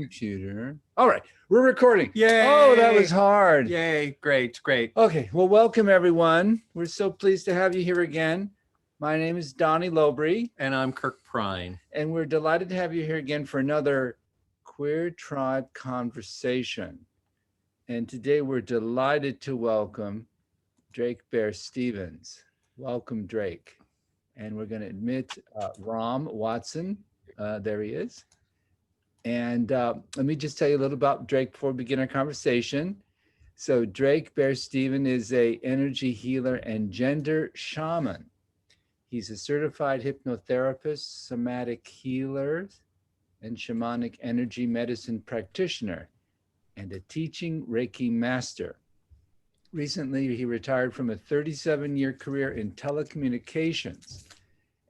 computer. All right, we're recording. Yay! Oh, that was hard. Yay, great. Okay, well, welcome everyone. We're so pleased to have you here again. My name is Donny Lowry. And I'm Kirk Prine. And we're delighted to have you here again for another Queer Tribe conversation. And today we're delighted to welcome Drake Bear Stevens. Welcome, Drake. And we're going to admit Ram Watson. There he is. And let me just tell you a little about Drake before we begin our conversation. So Drake Bear Steven is an energy healer and gender shaman. He's a certified hypnotherapist, somatic healer, and shamanic energy medicine practitioner, and a teaching Reiki master. Recently, he retired from a 37-year career in telecommunications,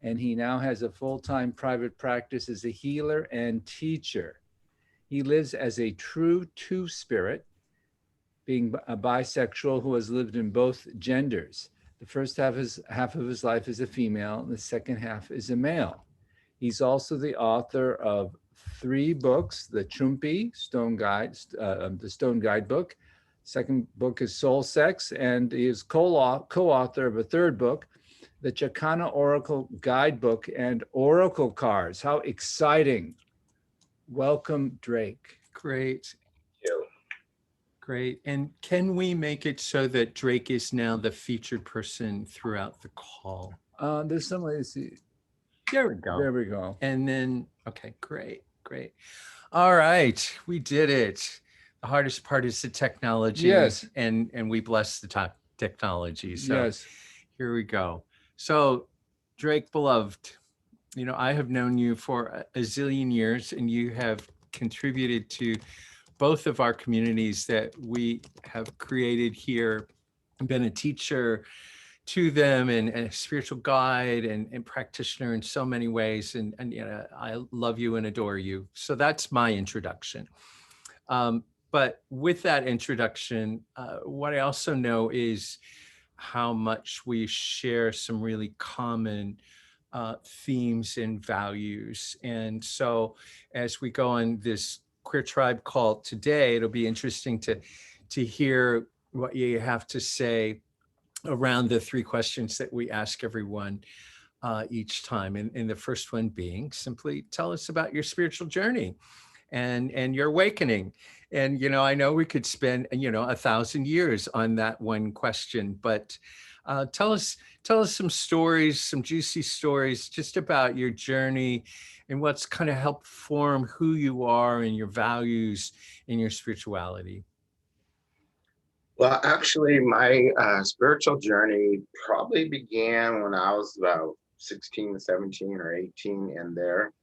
and he now has a full-time private practice as a healer and teacher. He lives as a true two-spirit, being a bisexual who has lived in both genders. The first half of his life is a female, and the second half is a male. He's also the author of 3 books: the Chumpi the Stone Guidebook. Second book is Soul Sex, and he is co-author of a 3rd book, the Chakana Oracle Guidebook and Oracle Cards. How exciting. Welcome, Drake. Great. Thank you. Great. And can we make it so that Drake is now the featured person throughout the call? There's some way to see. There we go. There we go. And then, okay, great. All right, we did it. The hardest part is the technology. Yes. And we bless the technology. So Yes. Here we go. So Drake, beloved, I have known you for a zillion years, and you have contributed to both of our communities that we have created here, been a teacher to them and a spiritual guide and practitioner in so many ways. And I love you and adore you. So that's my introduction. But with that introduction, what I also know is how much we share some really common themes and values. And so as we go on this Queer Tribe call today, it'll be interesting to hear what you have to say around the 3 questions that we ask everyone each time. And the first one being, simply tell us about your spiritual journey and your awakening. And, I know we could spend, 1,000 years on that one question, but tell us some stories, some juicy stories just about your journey and what's kind of helped form who you are and your values and your spirituality. Well, actually, my spiritual journey probably began when I was about 16, 17, or 18 in there.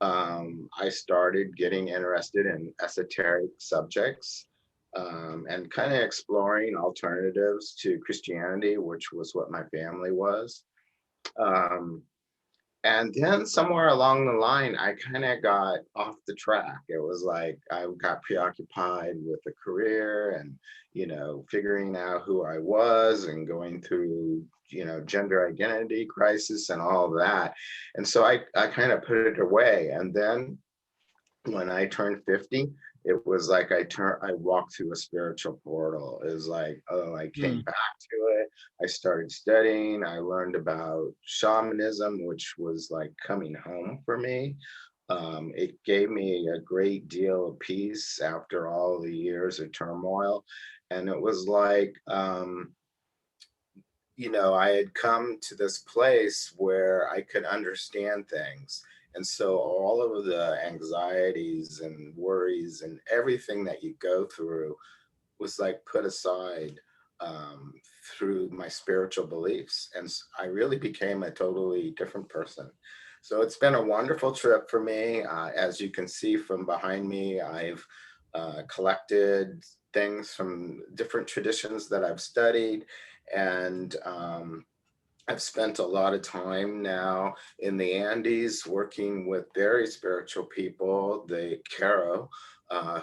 I started getting interested in esoteric subjects and kind of exploring alternatives to Christianity, which was what my family was. And then somewhere along the line, I kind of got off the track. It was like I got preoccupied with a career and, figuring out who I was and going through, gender identity crisis and all of that. And so I kind of put it away. And then when I turned 50, it was like I walked through a spiritual portal. It was like, I came back to it. I started studying. I learned about shamanism, which was like coming home for me. It gave me a great deal of peace after all the years of turmoil. And it was like, I had come to this place where I could understand things. And so all of the anxieties and worries and everything that you go through was like put aside through my spiritual beliefs. And I really became a totally different person. So it's been a wonderful trip for me. As you can see from behind me, I've collected things from different traditions that I've studied. And I've spent a lot of time now in the Andes working with very spiritual people, the Q'ero,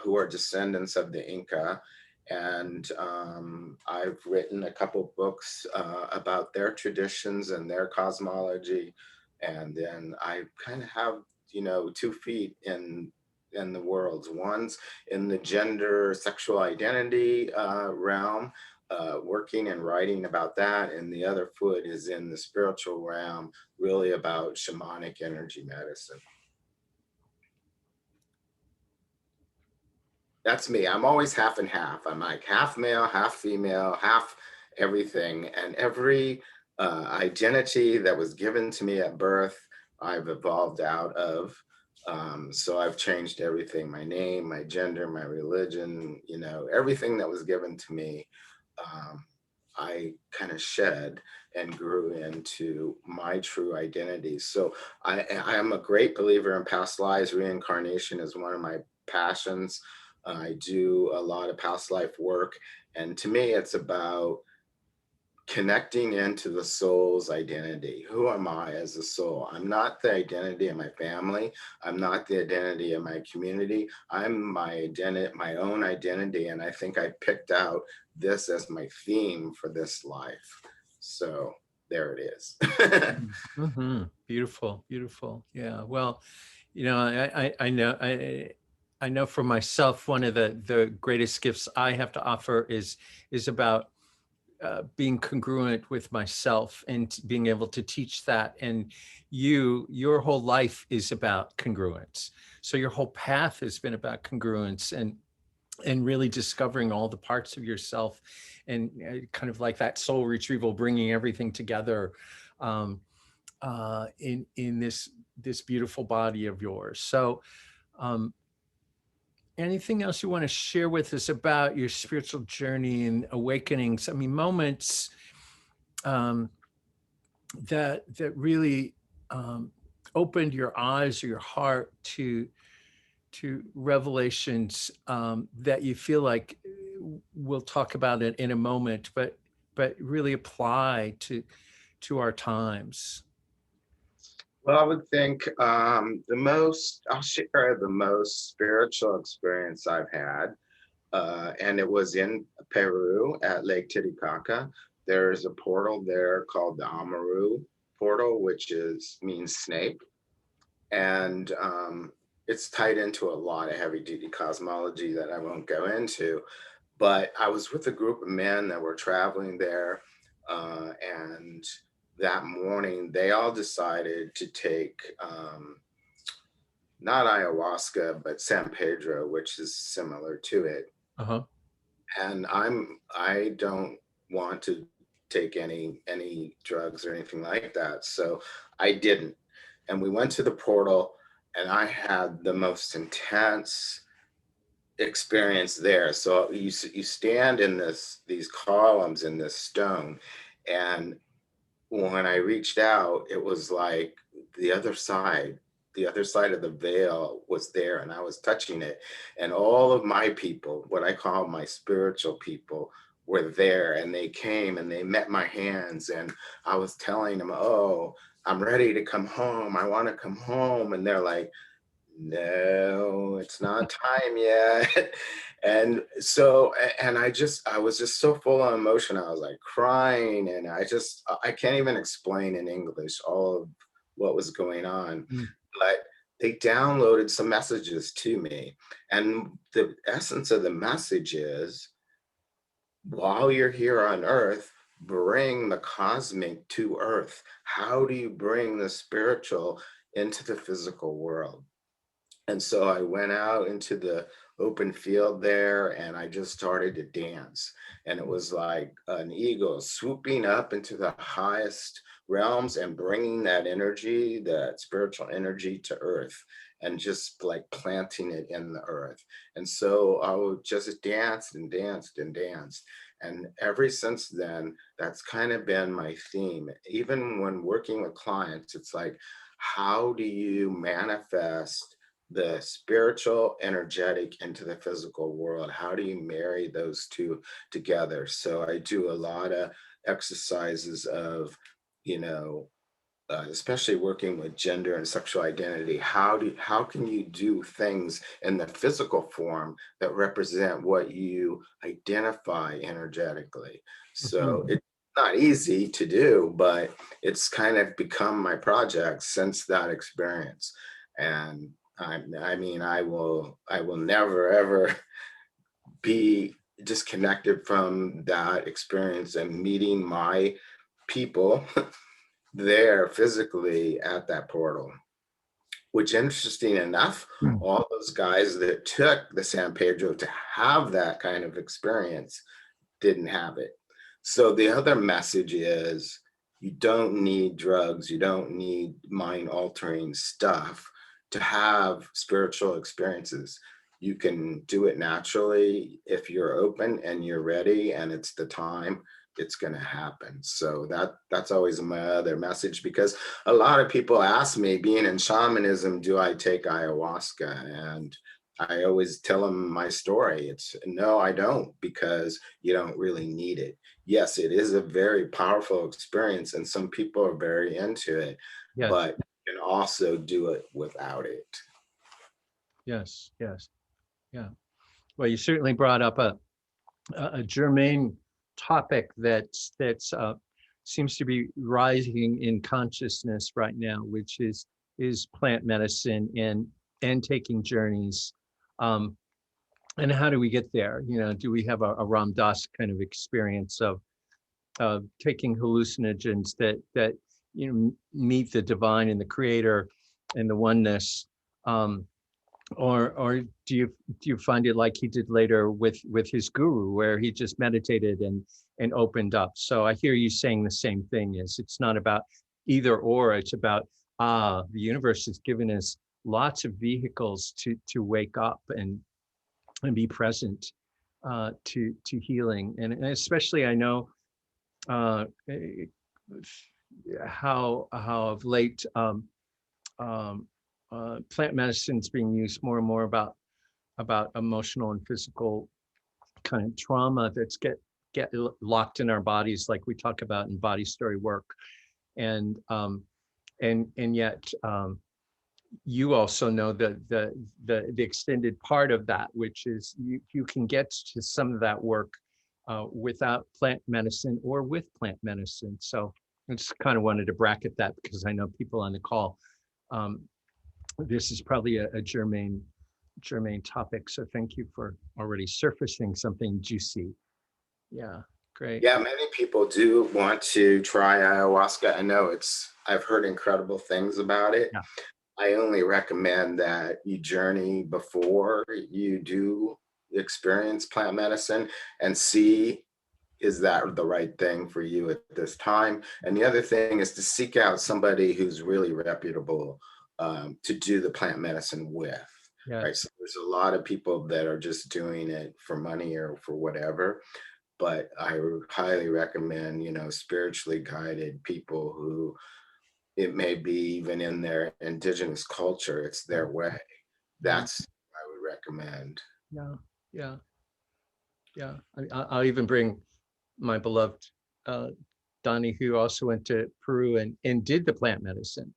who are descendants of the Inca. And I've written a couple books about their traditions and their cosmology. And then I kind of have, 2 feet in in the worlds. One's in the gender sexual identity realm, working and writing about that, and the other foot is in the spiritual realm, really about shamanic energy medicine. That's me. I'm always half and half. I'm like half male, half female, half everything. And every identity that was given to me at birth, I've evolved out of. So I've changed everything, my name, my gender, my religion, you know, everything that was given to me, I kind of shed and grew into my true identity. So I am a great believer in past lives. Reincarnation is one of my passions. I do a lot of past life work. And to me, it's about connecting into the soul's identity. Who am I as a soul? I'm not the identity of my family. I'm not the identity of my community. I'm my identity, my own identity. And I think I picked out this as my theme for this life. So there it is. Mm-hmm. Beautiful, beautiful. Yeah. Well, you know, I know for myself, one of the greatest gifts I have to offer is about being congruent with myself and being able to teach that. And your whole life is about congruence. So your whole path has been about congruence and really discovering all the parts of yourself, and kind of like that soul retrieval, bringing everything together in this beautiful body of yours. So anything else you want to share with us about your spiritual journey and awakenings? I mean, moments that really opened your eyes or your heart to revelations that you feel like we'll talk about it in a moment, but really apply to our times. Well, I would think I'll share the most spiritual experience I've had. And it was in Peru at Lake Titicaca. There's a portal there called the Amaru portal, which means snake. And it's tied into a lot of heavy duty cosmology that I won't go into. But I was with a group of men that were traveling there. And that morning, they all decided to take not ayahuasca, but San Pedro, which is similar to it. Uh-huh. And I don't want to take any drugs or anything like that, so I didn't. And we went to the portal, and I had the most intense experience there. So you stand in these columns in this stone, and when I reached out, it was like the other side of the veil was there, and I was touching it. And all of my people, what I call my spiritual people, were there, and they came and they met my hands, and I was telling them, oh, I'm ready to come home. I want to come home. And they're like, no, it's not time yet. And so, and I was just so full of emotion. I was like crying, and I can't even explain in English all of what was going on. But they downloaded some messages to me. And the essence of the message is, while you're here on earth, bring the cosmic to earth. How do you bring the spiritual into the physical world? And so I went out into the open field there, and I just started to dance. And it was like an eagle swooping up into the highest realms and bringing that energy, that spiritual energy, to earth, and just like planting it in the earth. And so I would just dance and danced and danced. And ever since then, that's kind of been my theme. Even when working with clients, it's like, how do you manifest the spiritual energetic into the physical world? How do you marry those two together? So I do a lot of exercises of, especially working with gender and sexual identity. How can you do things in the physical form that represent what you identify energetically? So it's not easy to do, but it's kind of become my project since that experience. And I mean, I will never ever be disconnected from that experience and meeting my people there physically at that portal. Which, interesting enough, all those guys that took the San Pedro to have that kind of experience didn't have it. So the other message is, you don't need drugs, you don't need mind altering stuff to have spiritual experiences. You can do it naturally if you're open and you're ready and it's the time, it's going to happen. So that's always my other message, because a lot of people ask me, being in shamanism, do I take ayahuasca? And I always tell them my story. It's no, I don't, because you don't really need it. Yes, it is a very powerful experience, and some people are very into it, Yes. but you can also do it without it. Yes. Yes. Yeah. Well, you certainly brought up a germane topic that's seems to be rising in consciousness right now, which is plant medicine and taking journeys. And how do we get there? You know, do we have a Ram Dass kind of experience of taking hallucinogens that you know meet the divine and the creator and the oneness? Or do you find it like he did later with his guru, where he just meditated and opened up? So I hear you saying the same thing. Is it's not about either or, it's about the universe has given us lots of vehicles to wake up and be present to healing. And especially I know how of late plant medicine is being used more and more about emotional and physical kind of trauma that's get locked in our bodies, like we talk about in body story work. And yet you also know the extended part of that, which is you can get to some of that work without plant medicine or with plant medicine. So I just kind of wanted to bracket that, because I know people on the call, this is probably a germane topic. So thank you for already surfacing something juicy. Yeah, great. Yeah, many people do want to try ayahuasca. I know I've heard incredible things about it. Yeah. I only recommend that you journey before you do experience plant medicine and see, is that the right thing for you at this time? And the other thing is to seek out somebody who's really reputable to do the plant medicine with. Yeah. Right. So there's a lot of people that are just doing it for money or for whatever. But I would highly recommend, spiritually guided people who, it may be even in their indigenous culture, it's their way. That's what I would recommend. Yeah. I'll even bring my beloved Donny, who also went to Peru and did the plant medicine,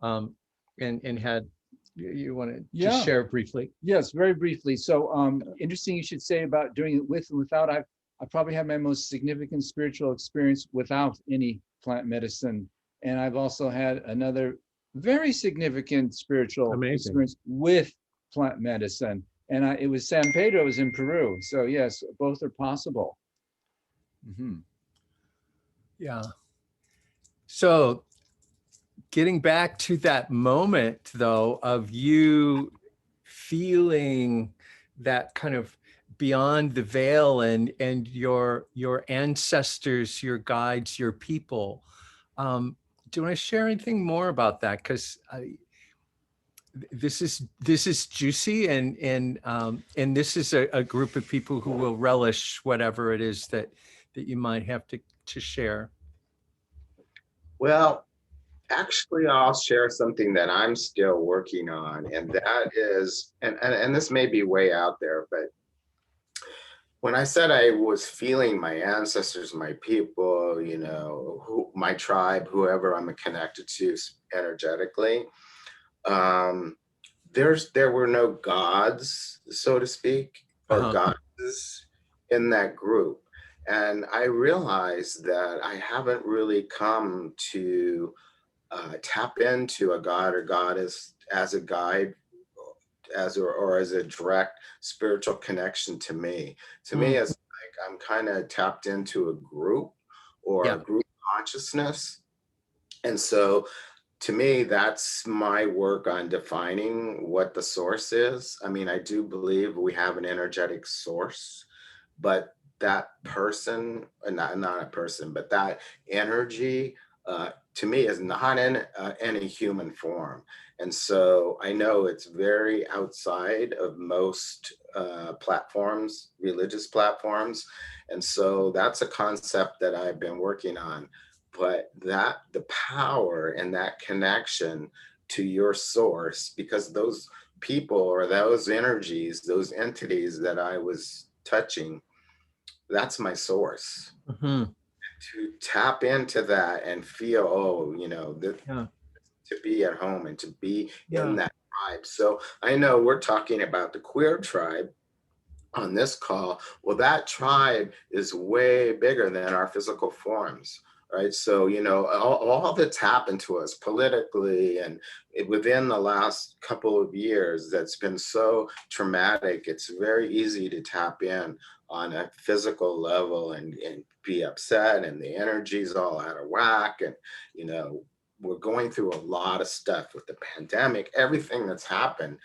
and had. You want to just share briefly? Yes, very briefly. So interesting you should say about doing it with and without. I probably have my most significant spiritual experience without any plant medicine. And I've also had another very significant spiritual experience with plant medicine. And it was San Pedro, it was in Peru. So yes, both are possible. Mm-hmm. Yeah. So getting back to that moment, though, of you feeling that kind of beyond the veil and your ancestors, your guides, your people. Do you want to share anything more about that? Because this is juicy, and this is a group of people who will relish whatever it is that you might have to share. Well, actually, I'll share something that I'm still working on, and that is, and this may be way out there, but when I said I was feeling my ancestors, my people, my tribe, whoever I'm connected to energetically, there were no gods, so to speak, or goddesses in that group. And I realized that I haven't really come to tap into a god or goddess as a guide or as a direct spiritual connection to me. To me, it's like I'm kind of tapped into a group or Yeah. a group consciousness. And so to me, that's my work on defining what the source is. I mean, I do believe we have an energetic source, but that person, not a person, but that energy, to me, is not in any human form. And so I know it's very outside of most platforms, religious platforms. And so that's a concept that I've been working on. But that the power and that connection to your source, because those people or those energies, those entities that I was touching, that's my source. Mhm. To tap into that and feel, oh, Yeah. to be at home and to be in Yeah. that tribe. So I know we're talking about the queer tribe on this call. Well, that tribe is way bigger than our physical forms, right? So, all that's happened to us politically and within the last couple of years, that's been so traumatic. It's very easy to tap in on a physical level and be upset, and the energy's all out of whack. And, we're going through a lot of stuff with the pandemic, everything that's happened.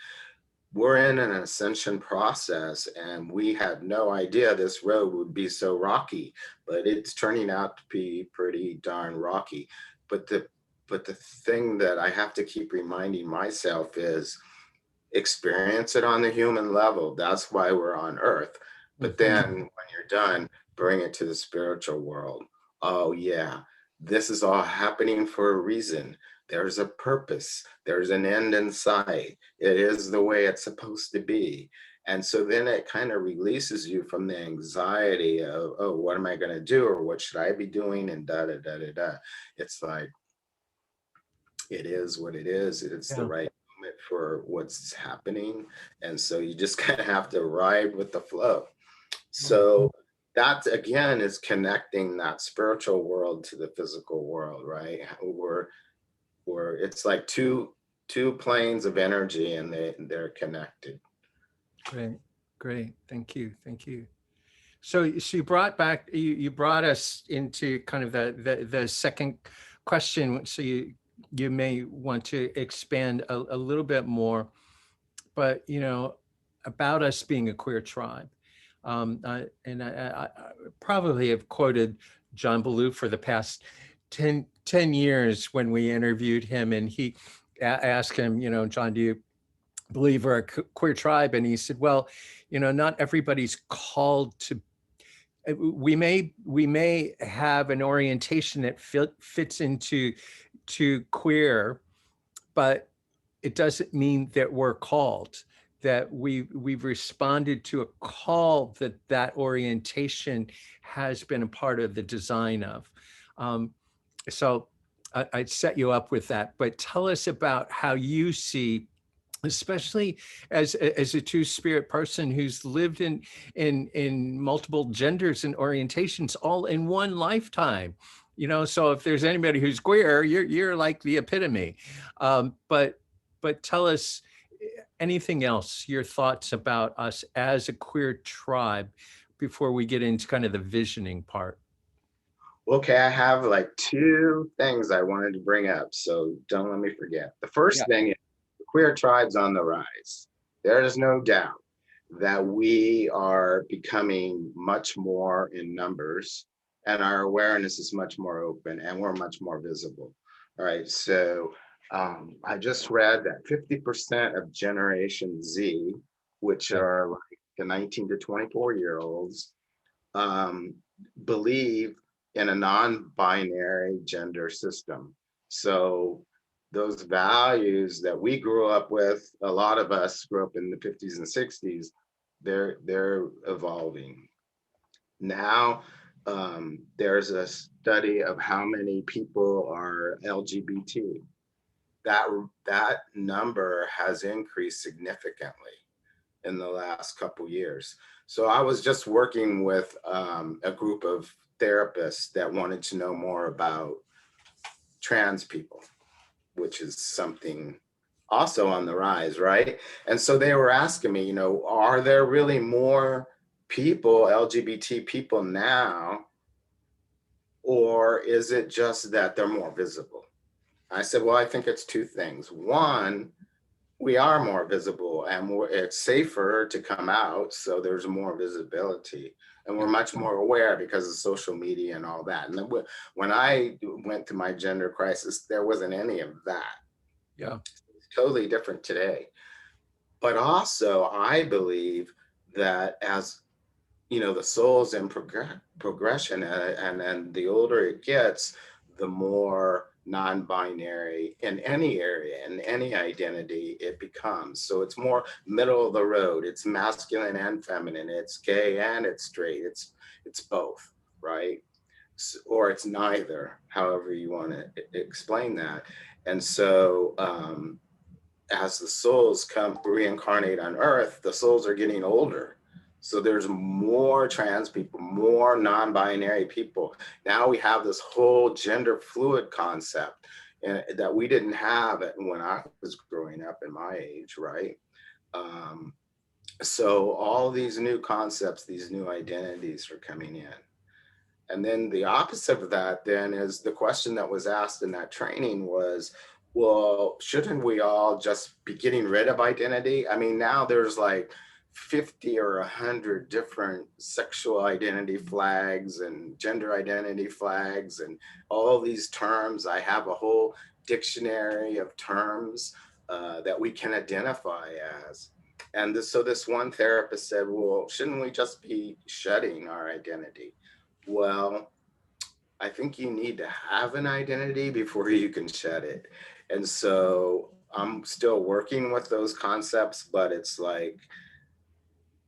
We're in an ascension process, and we had no idea this road would be so rocky, but it's turning out to be pretty darn rocky. But the thing that I have to keep reminding myself is experience it on the human level. That's why we're on earth. But then when you're done, bring it to the spiritual world. Oh yeah, this is all happening for a reason. There's a purpose. There's an end in sight. It is the way it's supposed to be. And so then it kind of releases you from the anxiety of, oh, what am I going to do? Or what should I be doing? And da, da, da, da, da. It's like, it is what it is. It's the Yeah. right moment for what's happening. And so you just kind of have to ride with the flow. So that again is connecting that spiritual world to the physical world, right? We're it's like two planes of energy, and they're connected. Great. Great. Thank you. Thank you. So you brought us into kind of the second question. So you may want to expand a little bit more, but about us being a queer tribe. I probably have quoted John Ballou for the past 10 years when we interviewed him, and he asked him, John, do you believe we're a queer tribe? And he said, well, not everybody's called to. We may have an orientation that fits into queer, but it doesn't mean that we're called, that we've responded to a call that orientation has been a part of the design of. So I'd set you up with that, but tell us about how you see, especially as a two-spirit person who's lived in multiple genders and orientations all in one lifetime. So if there's anybody who's queer, you're like the epitome. But tell us anything else, your thoughts about us as a queer tribe before we get into kind of the visioning part. Okay, I have like two things I wanted to bring up, so don't let me forget. The first thing is the queer tribe's on the rise. There is no doubt that we are becoming much more in numbers, and our awareness is much more open, and we're much more visible. All right, so I just read that 50% of Generation Z, which are like the 19 to 24-year-olds, believe in a non-binary gender system. So those values that we grew up with, a lot of us grew up in the 50s and 60s, they're evolving. Now there's a study of how many people are LGBT. That number has increased significantly in the last couple years. So I was just working with a group of therapists that wanted to know more about trans people, which is something also on the rise, right? And so they were asking me, are there really more people, LGBT people now, or is it just that they're more visible? I said, well, I think it's two things. One, we are more visible and it's safer to come out. So there's more visibility and we're much more aware because of social media and all that. And then when I went through my gender crisis, there wasn't any of that. Yeah. It's totally different today. But also I believe that as the soul's in progression, and the older it gets, the more non-binary in any area, in any identity it becomes. So it's more middle of the road. It's masculine and feminine. It's gay and it's straight. It's both, right? Or it's neither, however you want to explain that. And so as the souls come reincarnate on Earth, the souls are getting older. So there's more trans people, more non-binary people. Now we have this whole gender fluid concept that we didn't have when I was growing up in my age, right? So all these new concepts, these new identities are coming in. And then the opposite of that then is the question that was asked in that training was, well, shouldn't we all just be getting rid of identity? I mean, now there's like 50 or 100 different sexual identity flags and gender identity flags and all these terms. I have a whole dictionary of terms that we can identify as. And so this one therapist said, well, shouldn't we just be shedding our identity? Well, I think you need to have an identity before you can shed it. And so I'm still working with those concepts, but it's like,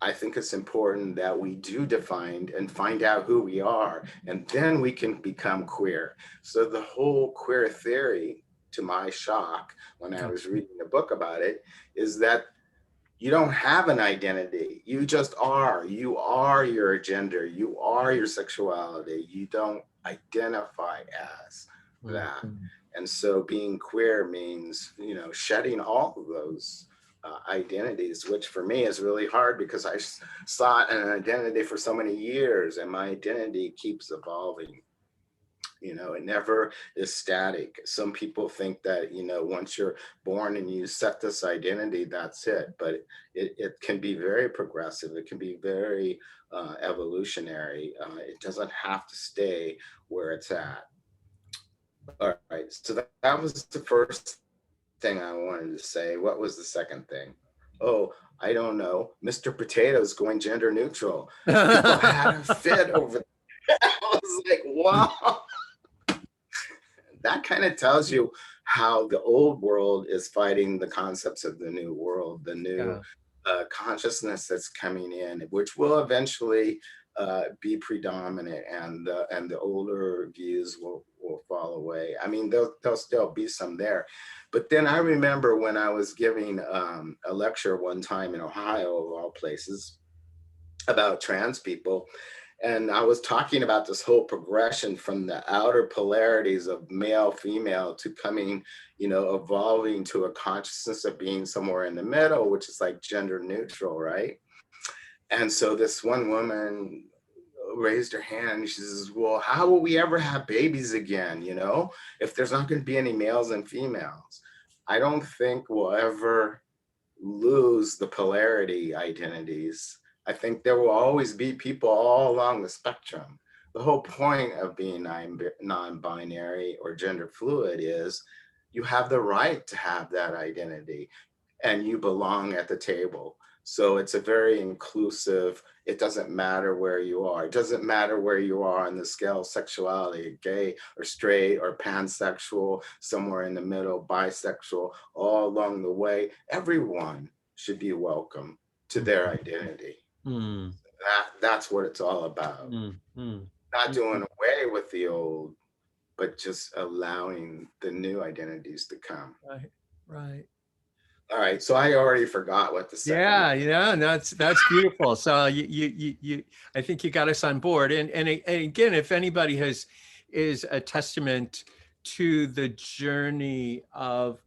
I think it's important that we do define and find out who we are, and then we can become queer. So the whole queer theory, to my shock, when I was reading a book about it, is that you don't have an identity. You just are. You are your gender. You are your sexuality. You don't identify as that. And so being queer means, shedding all of those identities, which for me is really hard because I sought an identity for so many years and my identity keeps evolving. It never is static. Some people think that, once you're born and you set this identity, that's it. But it can be very progressive. It can be very evolutionary. It doesn't have to stay where it's at. All right. So that was the first thing I wanted to say. What was the second thing? Oh, I don't know. Mr. Potato's going gender neutral. People had a fit over there. I was like, wow. That kind of tells you how the old world is fighting the concepts of the new world, the new consciousness that's coming in, which will eventually be predominant, and the older views will fall away. I mean, there'll still be some there. But then I remember when I was giving a lecture one time in Ohio, of all places, about trans people. And I was talking about this whole progression from the outer polarities of male, female to coming, evolving to a consciousness of being somewhere in the middle, which is like gender neutral, right? And so this one woman raised her hand and she says, well, how will we ever have babies again, if there's not going to be any males and females? I don't think we'll ever lose the polarity identities. I think there will always be people all along the spectrum. The whole point of being non-binary or gender fluid is you have the right to have that identity and you belong at the table. So it's a very inclusive, it doesn't matter where you are. It doesn't matter where you are on the scale of sexuality, gay or straight or pansexual, somewhere in the middle, bisexual, all along the way. Everyone should be welcome to their identity. That's what it's all about. Not doing away with the old, but just allowing the new identities to come. Right. All right, so I already forgot what to say. Yeah, that's beautiful. So you I think you got us on board. And again, if anybody is a testament to the journey of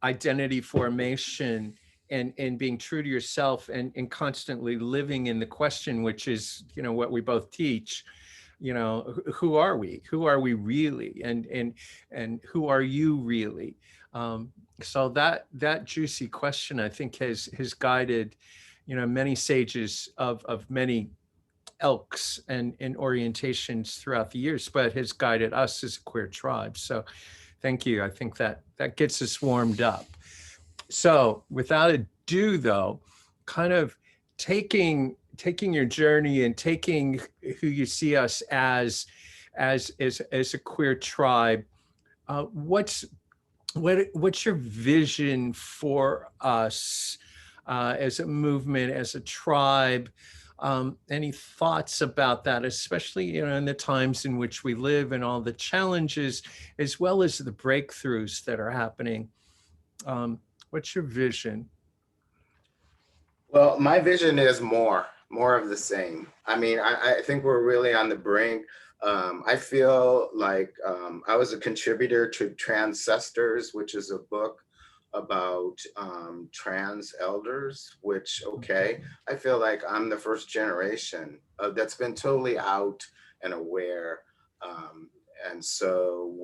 identity formation and being true to yourself and constantly living in the question, which is, you know, what we both teach, you know, who are we? Who are we really? And who are you really? So that juicy question, I think, has guided, you know, many sages of many elks and orientations throughout the years, but has guided us as a queer tribe. So thank you. I think that gets us warmed up. So without ado, though, kind of taking your journey and taking who you see us as a queer tribe, what's your vision for us as a movement, as a tribe? Any thoughts about that, especially, you know, in the times in which we live and all the challenges, as well as the breakthroughs that are happening? What's your vision? Well, my vision is more of the same. I mean, I think we're really on the brink. I feel like I was a contributor to Transcestors, which is a book about trans elders, which, okay, I feel like I'm the first generation that's been totally out and aware. And so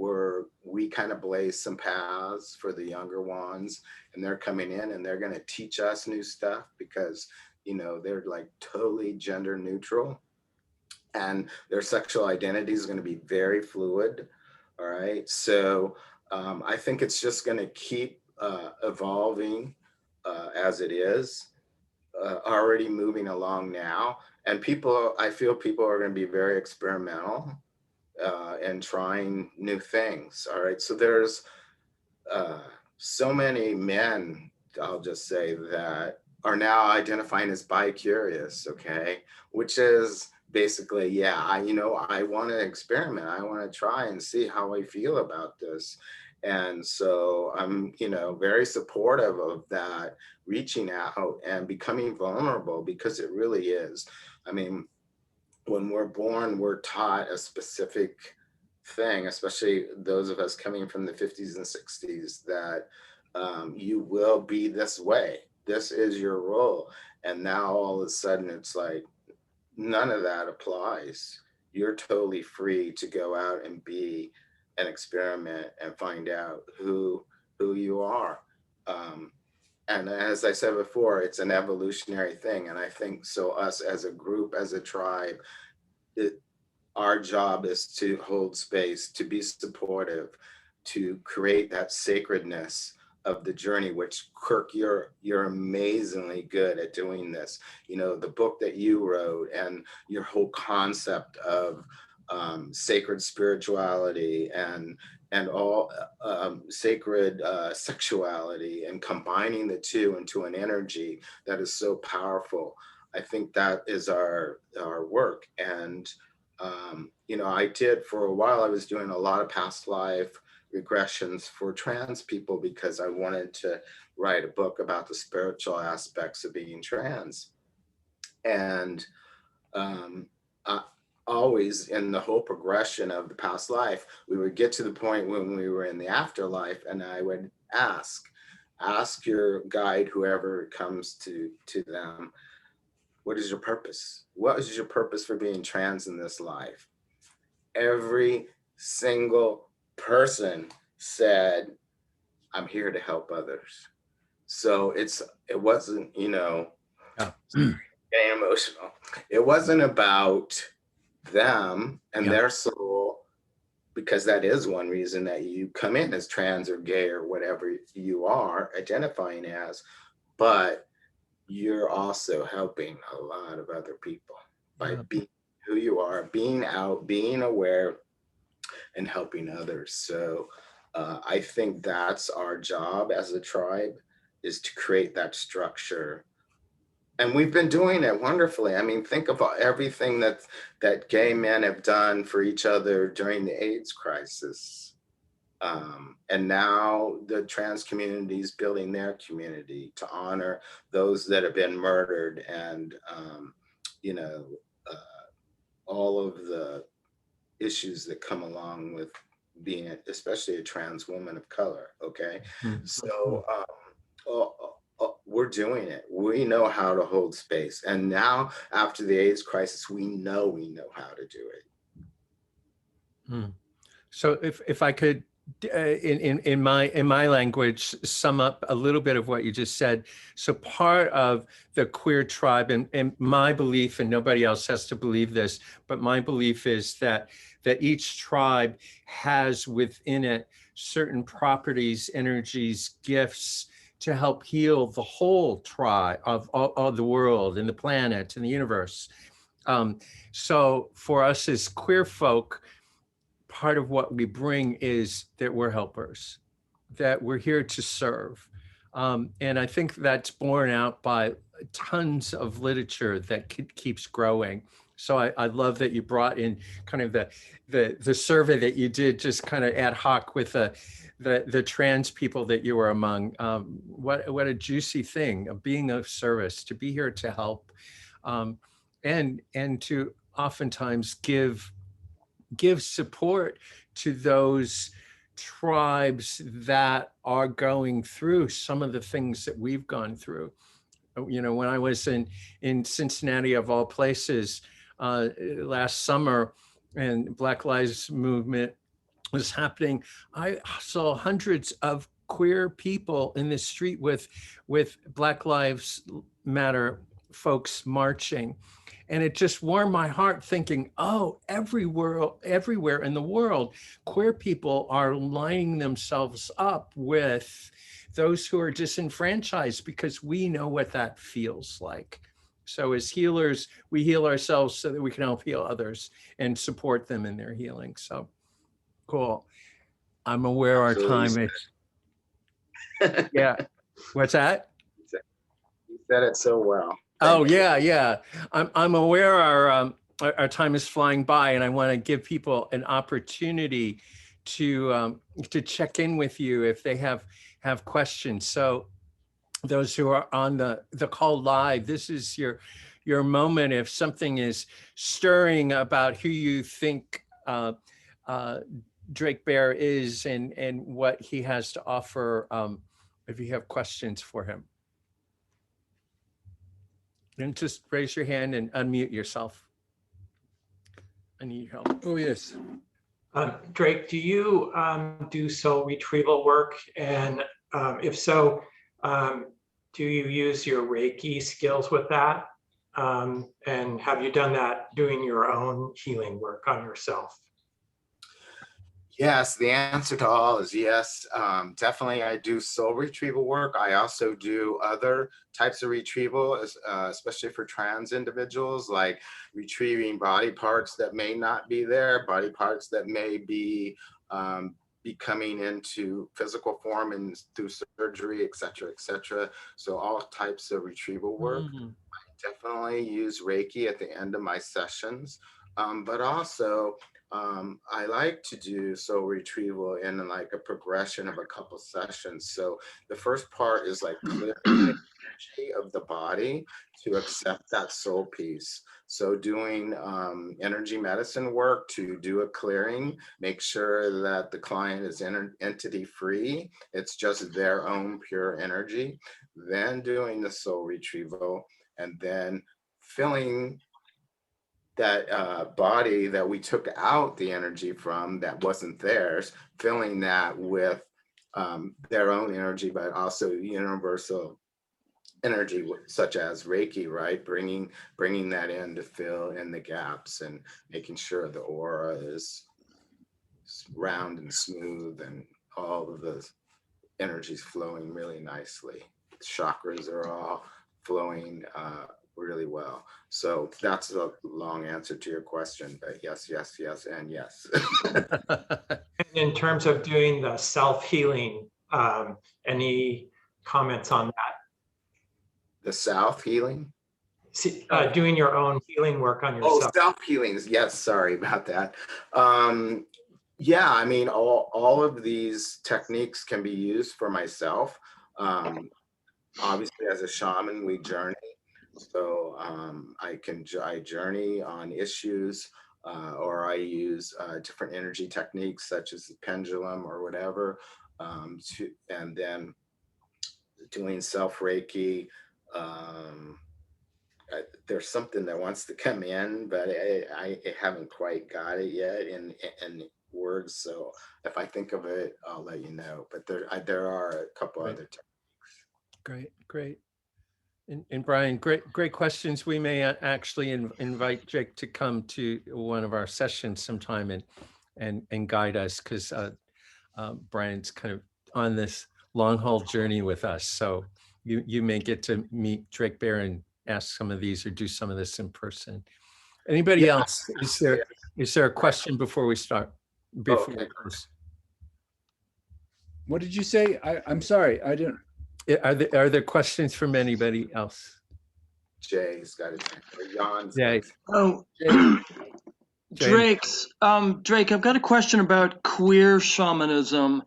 we kind of blaze some paths for the younger ones, and they're coming in and they're going to teach us new stuff because, you know, they're like totally gender neutral and their sexual identity is going to be very fluid. All right. So I think it's just going to keep evolving as it is, already moving along now. And I feel people are going to be very experimental and trying new things. All right. So there's so many men, I'll just say, that are now identifying as bi-curious, okay? Which is basically, yeah, I want to experiment. I want to try and see how I feel about this. And so I'm, you know, very supportive of that, reaching out and becoming vulnerable, because it really is. I mean, when we're born, we're taught a specific thing, especially those of us coming from the 50s and 60s, that you will be this way. This is your role. And now all of a sudden it's like, none of that applies. You're totally free to go out and be and experiment and find out who you are. And as I said before, it's an evolutionary thing. And I think so us as a group, as a tribe, our job is to hold space, to be supportive, to create that sacredness of the journey, which, Kirk, you're amazingly good at doing this. You know, the book that you wrote and your whole concept of sacred spirituality and all sacred sexuality, and combining the two into an energy that is so powerful. I think that is our work. And you know, I did, for a while, I was doing a lot of past life regressions for trans people because I wanted to write a book about the spiritual aspects of being trans. And always in the whole progression of the past life, we would get to the point when we were in the afterlife, and I would ask your guide, whoever comes to them, what is your purpose? What is your purpose for being trans in this life? Every single person said, I'm here to help others. So it wasn't, you know, getting emotional. It wasn't about them and their soul, because that is one reason that you come in as trans or gay or whatever you are identifying as, but you're also helping a lot of other people by being who you are, being out, being aware, and helping others. So I think that's our job as a tribe, is to create that structure. And we've been doing it wonderfully. I mean, think about everything that gay men have done for each other during the AIDS crisis. And now the trans community is building their community to honor those that have been murdered, and, you know, all of the issues that come along with being, especially a trans woman of color. Okay. Mhm. So we're doing it. We know how to hold space. And now after the AIDS crisis, we know how to do it. So if I could, in my language, sum up a little bit of what you just said. So part of the queer tribe, and my belief, and nobody else has to believe this, but my belief is that each tribe has within it certain properties, energies, gifts to help heal the whole tribe of the world and the planet and the universe. So for us as queer folk, part of what we bring is that we're helpers, that we're here to serve. And I think that's borne out by tons of literature that keeps growing. So I love that you brought in kind of the survey that you did, just kind of ad hoc with the trans people that you were among. What a juicy thing of being of service, to be here to help, and to oftentimes give support to those tribes that are going through some of the things that we've gone through. You know, when I was in Cincinnati, of all places, last summer, and Black Lives Movement was happening, I saw hundreds of queer people in the street with Black Lives Matter folks marching. And it just warmed my heart, thinking, oh, everywhere in the world, queer people are lining themselves up with those who are disenfranchised, because we know what that feels like. So as healers, we heal ourselves so that we can help heal others and support them in their healing. So cool. I'm aware our time is. Yeah. What's that? You said it so well. Oh yeah. I'm aware our time is flying by, and I want to give people an opportunity to check in with you if they have questions. So those who are on the call live, this is your moment. If something is stirring about who you think Drake Bear is and what he has to offer, if you have questions for him. And just raise your hand and unmute yourself. I need help. Oh, yes. Drake, do you do soul retrieval work? And if so, do you use your Reiki skills with that? And have you done that doing your own healing work on yourself? Yes, the answer to all is yes. Definitely, I do soul retrieval work. I also do other types of retrieval, especially for trans individuals, like retrieving body parts that may not be there, body parts that may be coming into physical form and through surgery, et cetera, et cetera. So all types of retrieval work. I definitely use Reiki at the end of my sessions, but also I like to do soul retrieval in like a progression of a couple sessions. So the first part is like clearing the energy of the body to accept that soul piece. So doing energy medicine work to do a clearing, make sure that the client is entity free. It's just their own pure energy. Then doing the soul retrieval, and then filling that body that we took out the energy from that wasn't theirs, filling that with their own energy, but also universal energy such as Reiki, right? Bringing that in to fill in the gaps and making sure the aura is round and smooth and all of the energies flowing really nicely. Chakras are all flowing really well. So that's a long answer to your question, but yes, and yes. And in terms of doing the self-healing, any comments on that? The self-healing? Doing your own healing work on yourself. Oh, self-healings. Yes, sorry about that. Yeah, I mean, all of these techniques can be used for myself. Obviously, as a shaman, we journey. So I journey on issues or I use different energy techniques such as the pendulum or whatever, and then doing self Reiki. There's something that wants to come in, but I haven't quite got it yet in words. So if I think of it, I'll let you know. But there are a couple Right. other. Great. And Brian, great questions. We may actually invite Jake to come to one of our sessions sometime and guide us, because Brian's kind of on this long haul journey with us. So you may get to meet Drake Bear and ask some of these or do some of this in person. Anybody else? Is there a question before we start? Before we close? What did you say? I'm sorry, I didn't. Are there questions from anybody else? Jay's got it. Jan's Yeah. Oh, Jay. Drake, I've got a question about queer shamanism.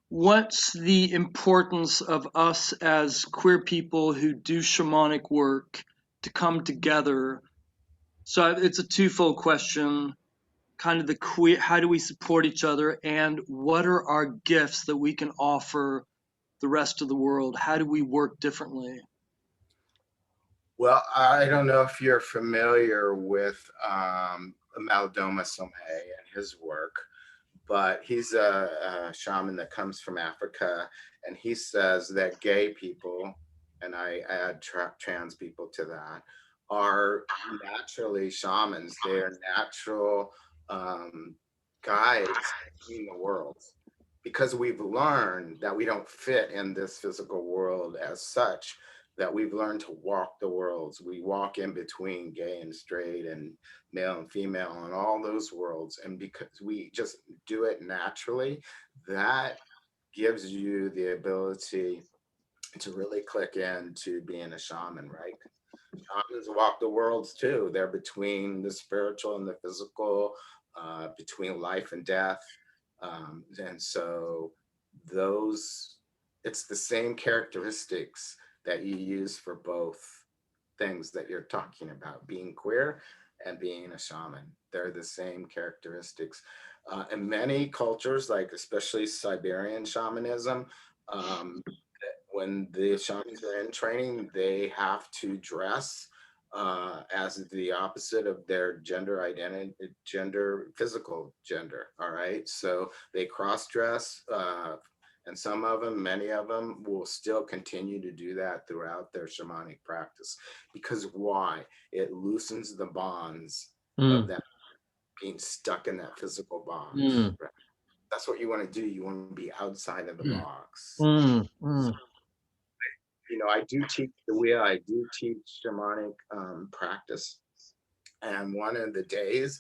What's the importance of us as queer people who do shamanic work to come together? So it's a twofold question, kind of the queer, how do we support each other, and what are our gifts that we can offer the rest of the world? How do we work differently? Well, I don't know if you're familiar with Maldoma Somé and his work, but he's a shaman that comes from Africa, and he says that gay people, and I add trans people to that, are naturally shamans. They are natural guides between the worlds, because we've learned that we don't fit in this physical world as such, that we've learned to walk the worlds. We walk in between gay and straight and male and female and all those worlds. And because we just do it naturally, that gives you the ability to really click into being a shaman, right? Shamans walk the worlds too. They're between the spiritual and the physical, between life and death. And so it's the same characteristics that you use for both things that you're talking about, being queer and being a shaman. They're the same characteristics. In many cultures, like especially Siberian shamanism, when the shamans are in training, they have to dress as the opposite of their gender identity, physical gender. All right. So they cross dress. And some of them, many of them, will still continue to do that throughout their shamanic practice. Because why? It loosens the bonds of that being stuck in that physical bond. Right? That's what you want to do. You want to be outside of the box. So, you know, I do teach the wheel. I do teach shamanic practice. And one of the days,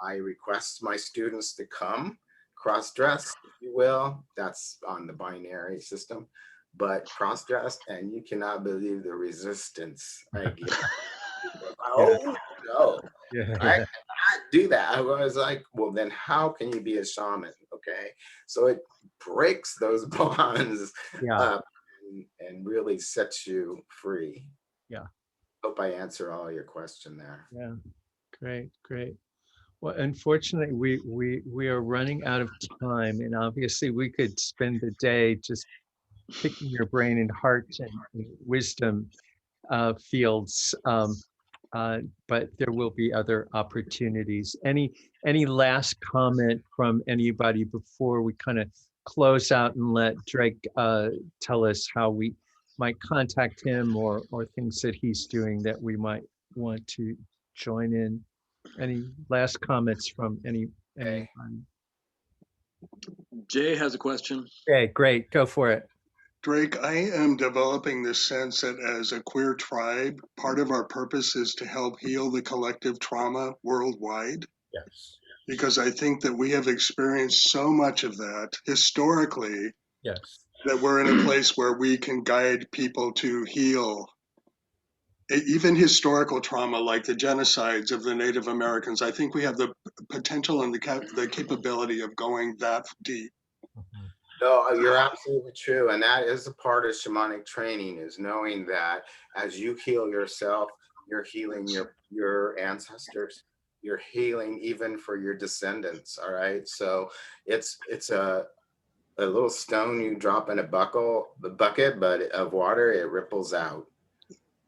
I request my students to come cross-dressed, if you will. That's on the binary system, but cross-dressed, and you cannot believe the resistance I get. Oh no, I cannot do that. I was like, well, then how can you be a shaman? Okay, so it breaks those bonds up and really sets you free. Yeah. Hope I answer all your question there. Yeah. Great. Well, unfortunately, we are running out of time, and obviously we could spend the day just picking your brain and heart and wisdom fields, but there will be other opportunities. Any last comment from anybody before we kind of close out and let Drake tell us how we might contact him or things that he's doing that we might want to join in? Any last comments from anyone? Jay has a question. Okay, great. Go for it. Drake, I am developing this sense that as a queer tribe, part of our purpose is to help heal the collective trauma worldwide. Yes. Because I think that we have experienced so much of that historically. Yes. That we're in a place where we can guide people to heal. Even historical trauma like the genocides of the Native Americans, I think we have the potential and the capability of going that deep. No, you're absolutely true. And that is a part of shamanic training, is knowing that as you heal yourself, you're healing your ancestors. you're healing even for your descendants. All right. So it's a little stone you drop in a bucket, but of water, it ripples out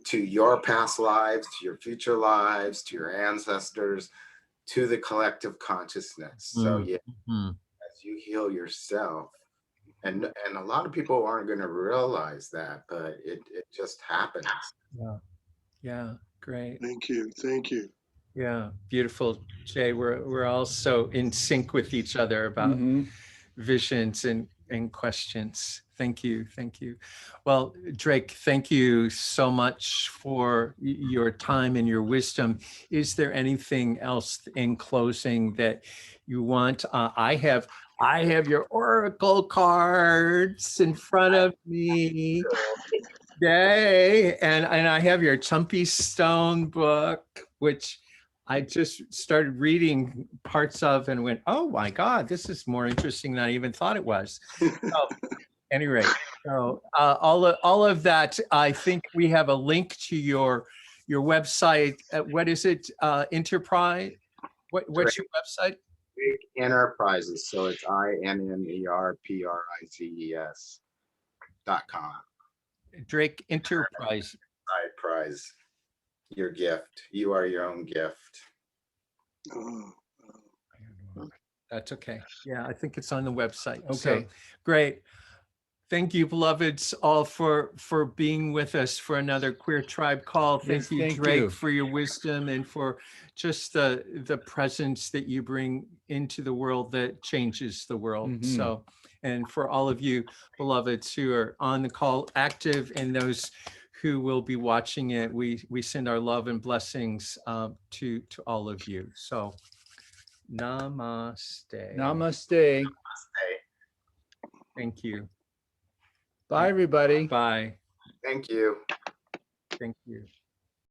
to your past lives, to your future lives, to your ancestors, to the collective consciousness. So yeah, as you heal yourself, and a lot of people aren't going to realize that, but it just happens. Yeah. Yeah. Great. Thank you. Thank you. Yeah. Beautiful, Jay. We're all so in sync with each other about visions and questions. Thank you. Thank you. Well, Drake, thank you so much for your time and your wisdom. Is there anything else in closing that you want? I have your oracle cards in front of me. Yay. And I have your Chumpi Stone book, which I just started reading parts of and went, oh my God, this is more interesting than I even thought it was. So, any rate, so all of that, I think we have a link to your website. What is it? Enterprise? What's your website? Drake Enterprises. So it's INNERPRIZES.com. Drake Enterprise. Prize. Your gift. You are your own gift. Oh, That's okay. Yeah, I think it's on the website. Okay. So, great. Thank you, beloveds, all for being with us for another Queer Tribe call. Thank Yes, you, thank Drake, you. for your wisdom and for just the presence that you bring into the world that changes the world. So, and for all of you, beloveds, who are on the call, active, and those who will be watching it, we send our love and blessings to all of you. So, namaste. Namaste. Thank you. Bye, everybody. Bye. Thank you. Thank you.